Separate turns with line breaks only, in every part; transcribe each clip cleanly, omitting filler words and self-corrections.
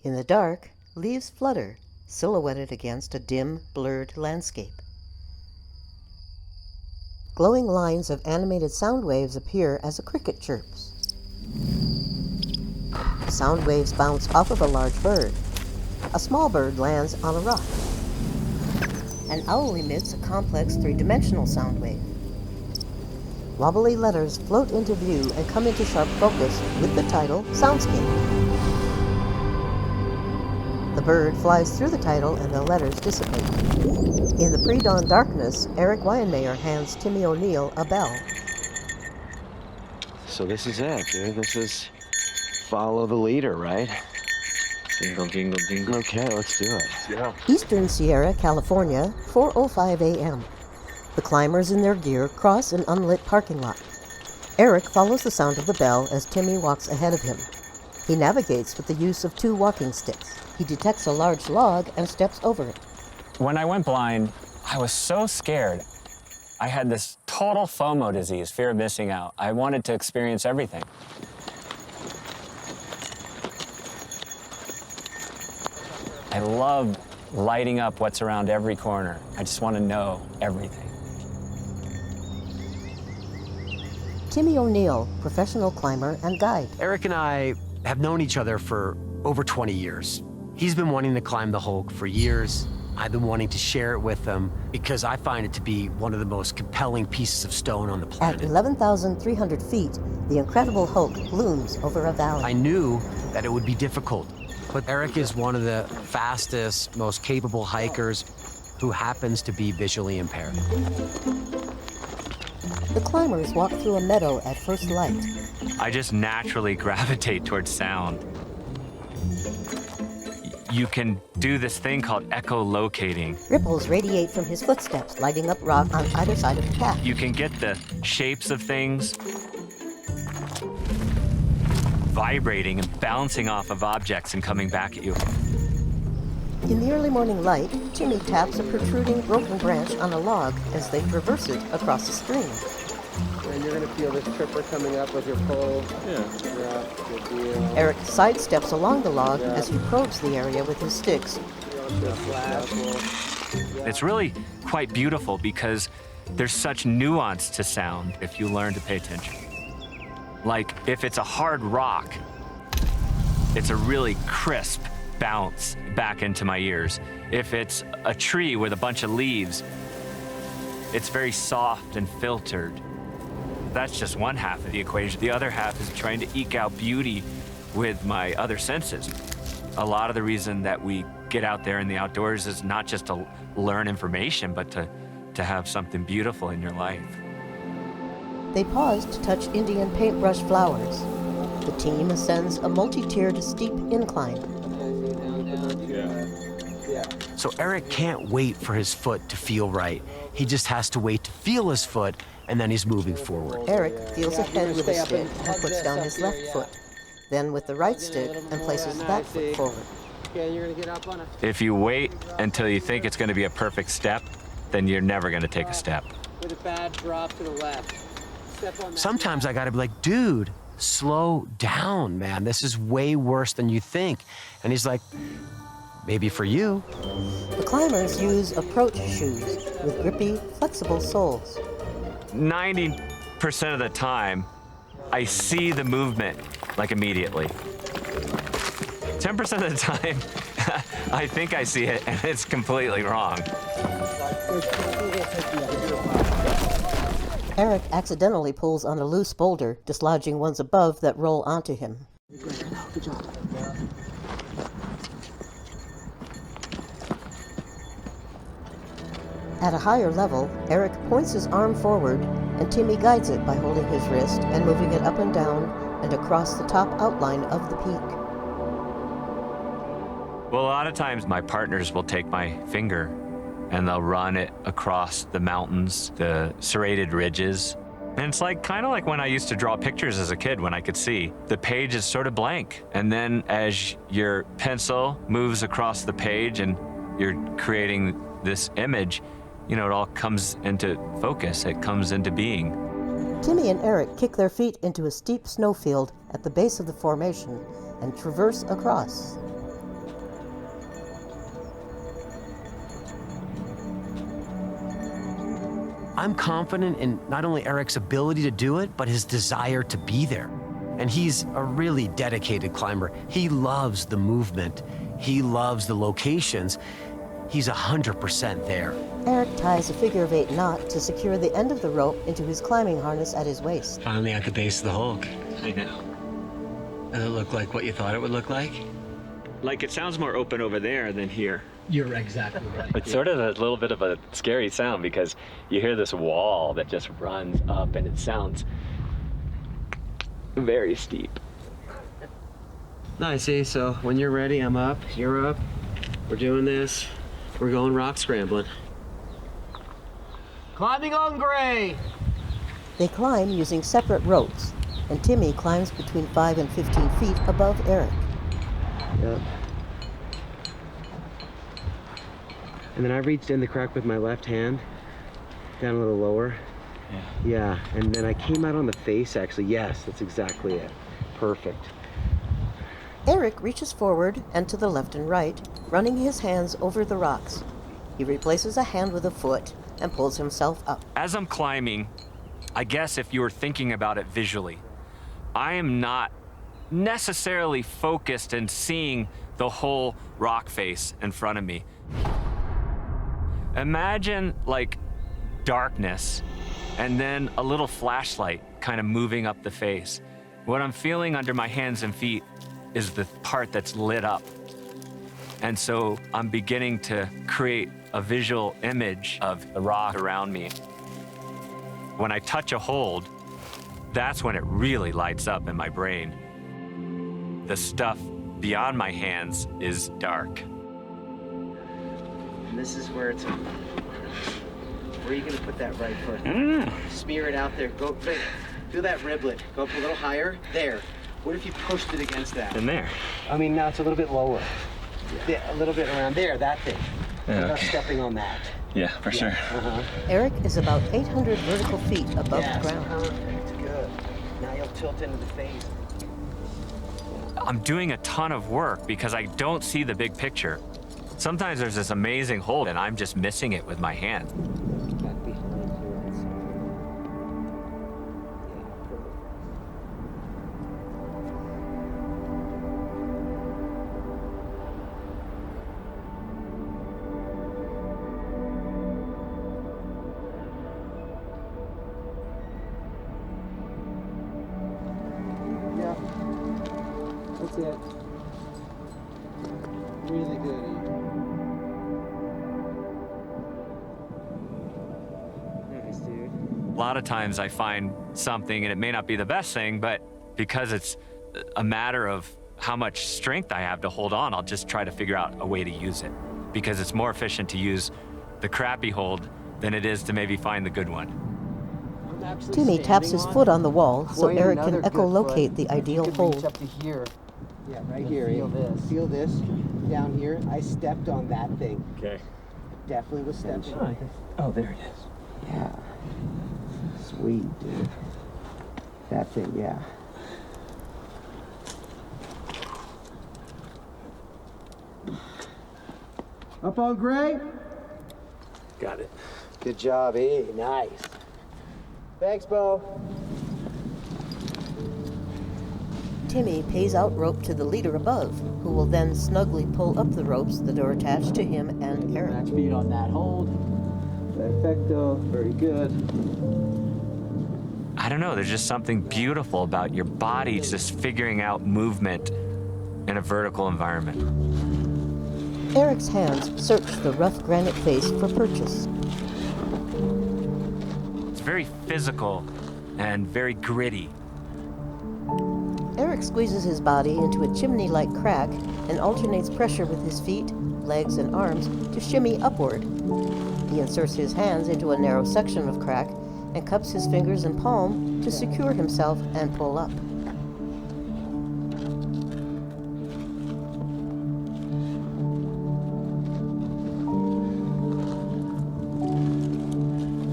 In the dark, leaves flutter, silhouetted against a dim, blurred landscape. Glowing lines of animated sound waves appear as a cricket chirps. The sound waves bounce off of a large bird. A small bird lands on a rock. An owl emits a complex three-dimensional sound wave. Wobbly letters float into view and come into sharp focus with the title Soundscape. The bird flies through the title and the letters dissipate. In the pre-dawn darkness, Eric Weinmayer hands Timmy O'Neill a bell.
So this is it, dude. This is follow the leader, right?
Jingle, jingle, jingle.
Okay, let's do it.
Yeah.
Eastern Sierra, California, 4:05 a.m. The climbers in their gear cross an unlit parking lot. Eric follows the sound of the bell as Timmy walks ahead of him. He navigates with the use of 2 walking sticks. He detects a large log and steps over it.
When I went blind, I was so scared. I had this total FOMO disease, fear of missing out. I wanted to experience everything. I love lighting up what's around every corner. I just want to know everything.
Timmy O'Neill, professional climber and guide.
Eric and I have known each other for over 20 years. He's been wanting to climb the Hulk for years. I've been wanting to share it with him because I find it to be one of the most compelling pieces of stone on the planet.
At 11,300 feet, the incredible Hulk looms over a valley.
I knew that it would be difficult, but Eric is one of the fastest, most capable hikers who happens to be visually impaired.
The climbers walk through a meadow at first light.
I just naturally gravitate towards sound. You can do this thing called echolocating.
Ripples radiate from his footsteps, lighting up rock on either side of the path.
You can get the shapes of things vibrating and bouncing off of objects and coming back at you.
In the early morning light, Timmy taps a protruding broken branch on a log as they traverse it across the stream.
And you're going to feel this tripper coming up with your pole. Yeah, good deal.
Eric sidesteps along the log as he probes the area with his sticks.
It's really quite beautiful because there's such nuance to sound if you learn to pay attention. Like, if it's a hard rock, it's a really crisp bounce back into my ears. If it's a tree with a bunch of leaves, it's very soft and filtered. That's just one half of the equation. The other half is trying to eke out beauty with my other senses. A lot of the reason that we get out there in the outdoors is not just to learn information, but to have something beautiful in your life.
They pause to touch Indian paintbrush flowers. The team ascends a multi-tiered steep incline.
So Eric can't wait for his foot to feel right. He just has to wait to feel his foot, and then he's moving forward.
Eric feels ahead with his stick and puts down his left foot. Then with the right stick and places that foot forward.
If you wait until you think it's going to be a perfect step, then you're never going to take a step.
With a bad drop to the left.
Sometimes I gotta be like, dude, slow down, man. This is way worse than you think. And he's like, maybe for you.
The climbers use approach shoes with grippy, flexible soles.
90% of the time, I see the movement, like, immediately. 10% of the time, I think I see it, and it's completely wrong.
Eric accidentally pulls on a loose boulder, dislodging ones above that roll onto him.
Good job.
At a higher level, Eric points his arm forward, and Timmy guides it by holding his wrist and moving it up and down and across the top outline of the peak.
Well, a lot of times my partners will take my finger and they'll run it across the mountains, the serrated ridges. And it's like kind of like when I used to draw pictures as a kid when I could see. The page is sort of blank. And then as your pencil moves across the page and you're creating this image, you know, it all comes into focus. It comes into being.
Timmy and Eric kick their feet into a steep snowfield at the base of the formation and traverse across.
I'm confident in not only Eric's ability to do it, but his desire to be there. And he's a really dedicated climber. He loves the movement. He loves the locations. He's 100% there.
Eric ties a figure-of-8 knot to secure the end of the rope into his climbing harness at his waist.
Finally at the base of the Hulk. I know. Does it look like what you thought it would look like?
Like, it sounds more open over there than here.
You're exactly right.
It's sort of a little bit of a scary sound because you hear this wall that just runs up and it sounds very steep.
Nice, see, so when you're ready, I'm up, you're up. We're doing this. We're going rock scrambling. Climbing on Gray!
They climb using separate ropes, and Timmy climbs between 5 and 15 feet above Eric.
Yep. And then I reached in the crack with my left hand, down a little lower. Yeah, and then I came out on the face, actually. Yes, that's exactly it. Perfect.
Eric reaches forward and to the left and right, running his hands over the rocks. He replaces a hand with a foot and pulls himself up.
As I'm climbing, I guess if you were thinking about it visually, I am not necessarily focused and seeing the whole rock face in front of me. Imagine like darkness and then a little flashlight kind of moving up the face. What I'm feeling under my hands and feet is the part that's lit up. And so I'm beginning to create a visual image of the rock around me. When I touch a hold, that's when it really lights up in my brain. The stuff beyond my hands is dark.
And this is where it's... Where are you gonna put that right foot? Smear it out there. Go, do that riblet. Go up a little higher. There. What if you pushed it against that?
In there.
I mean, now it's a little bit lower. Yeah, a little bit around there, that thing.
Yeah,
Without
okay.
stepping on that.
Yeah, for sure.
Uh-huh.
Eric is about 800 vertical feet above
Yes,
the ground.
perfect. Good. Now you'll tilt into the face.
I'm doing a ton of work because I don't see the big picture. Sometimes there's this amazing hold and I'm just missing it with my hand.
Back behind here. Yeah, perfect. Yeah, that's it. Really good. Nice, dude.
A lot of times I find something and it may not be the best thing, but because it's a matter of how much strength I have to hold on, I'll just try to figure out a way to use it because it's more efficient to use the crappy hold than it is to maybe find the good one.
Timmy taps his foot on the wall so Eric can echolocate the ideal hold.
Up to here. Yeah, right here. Feel this. Feel this. Down here. I stepped on that thing.
Okay.
Definitely was stepping on it.
Oh, there it is.
Yeah. Sweet, dude. That thing, yeah. Up on Gray?
Got it.
Good job, eh? Nice. Thanks, Bo.
Timmy pays out rope to the leader above, who will then snugly pull up the ropes that are attached to him and Eric.
Match feet on that hold.
Perfecto. Very good.
I don't know, there's just something beautiful about your body just figuring out movement in a vertical environment.
Eric's hands search the rough granite face for purchase.
It's very physical and very gritty.
Eric squeezes his body into a chimney-like crack and alternates pressure with his feet, legs, and arms to shimmy upward. He inserts his hands into a narrow section of crack and cups his fingers and palm to secure himself and pull up.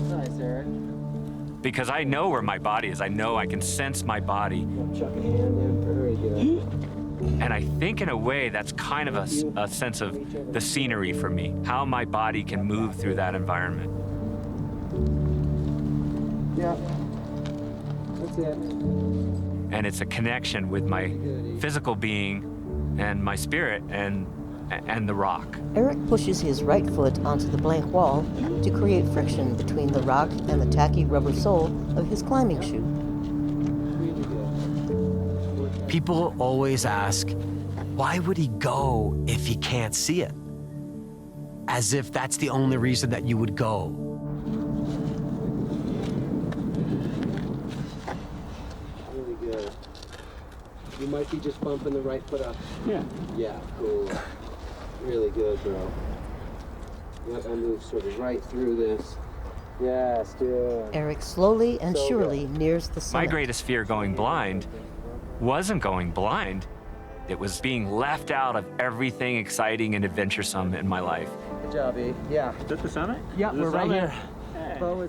Nice, Eric.
Because I know where my body is. I know I can sense my body.
Chuck a hand in. Very good.
And I think in a way that's kind of a sense of the scenery for me, how my body can move through that environment.
Yeah. That's it.
And it's a connection with my physical being and my spirit and the rock.
Eric pushes his right foot onto the blank wall to create friction between the rock and the tacky rubber sole of his climbing shoe.
People always ask, why would he go if he can't see it? As if that's the only reason that you would go.
Really good. You might be just bumping the right foot up.
Yeah.
Yeah, cool. Really good, bro. Yep, I move sort of right through this. Yes, dude.
Eric slowly and
So
surely nears the
My
summit.
greatest fear going blind wasn't going blind. It was being left out of everything exciting and adventuresome in my life.
Good job, E. Yeah.
Is that the summit?
Yeah, we're right here.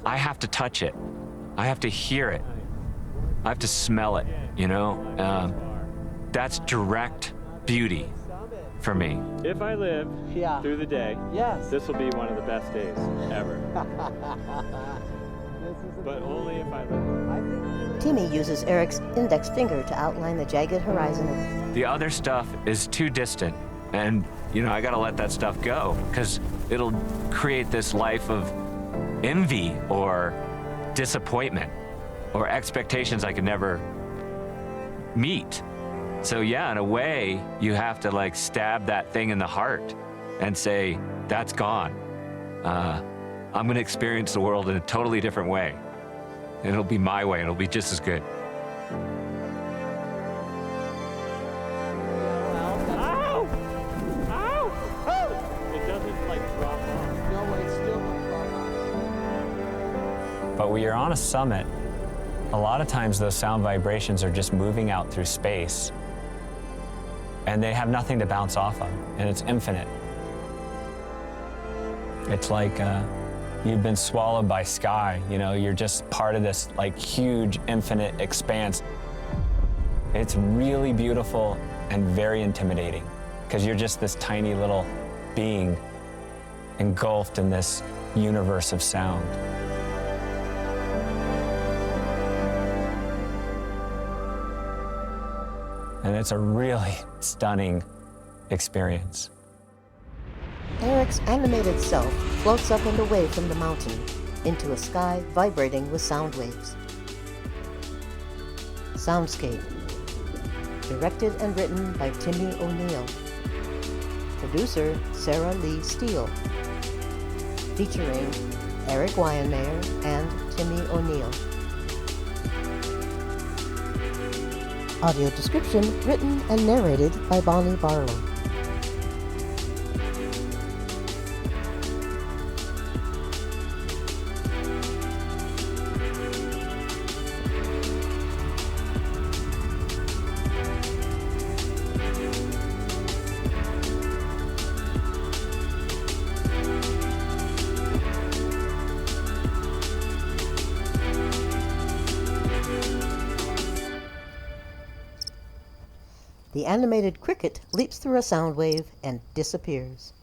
I have to touch it. I have to hear it. I have to smell it, you know? That's direct beauty for me.
If I live
Yeah.
through the day,
Yes.
this will be one of the best days ever. But only if I live.
Timmy uses Eric's index finger to outline the jagged horizon.
The other stuff is too distant. And, you know, I gotta let that stuff go because it'll create this life of envy or disappointment or expectations I could never meet. So yeah, in a way, you have to like stab that thing in the heart and say, that's gone. I'm gonna experience the world in a totally different way. And it'll be my way, and it'll be just as good.
Ow! Ow! It doesn't like drop off.
No, it's still
But when you're on a summit, a lot of times those sound vibrations are just moving out through space and they have nothing to bounce off of, and it's infinite. It's like you've been swallowed by sky, you know, you're just part of this like huge infinite expanse. It's really beautiful and very intimidating because you're just this tiny little being engulfed in this universe of sound. And it's a really stunning experience.
Eric's animated self floats up and away from the mountain into a sky vibrating with sound waves. Soundscape. Directed and written by Timmy O'Neill. Producer Sarah Lee Steele. Featuring Eric Wyanmayer and Timmy O'Neill. Audio description written and narrated by Bonnie Barlow. The animated cricket leaps through a sound wave and disappears.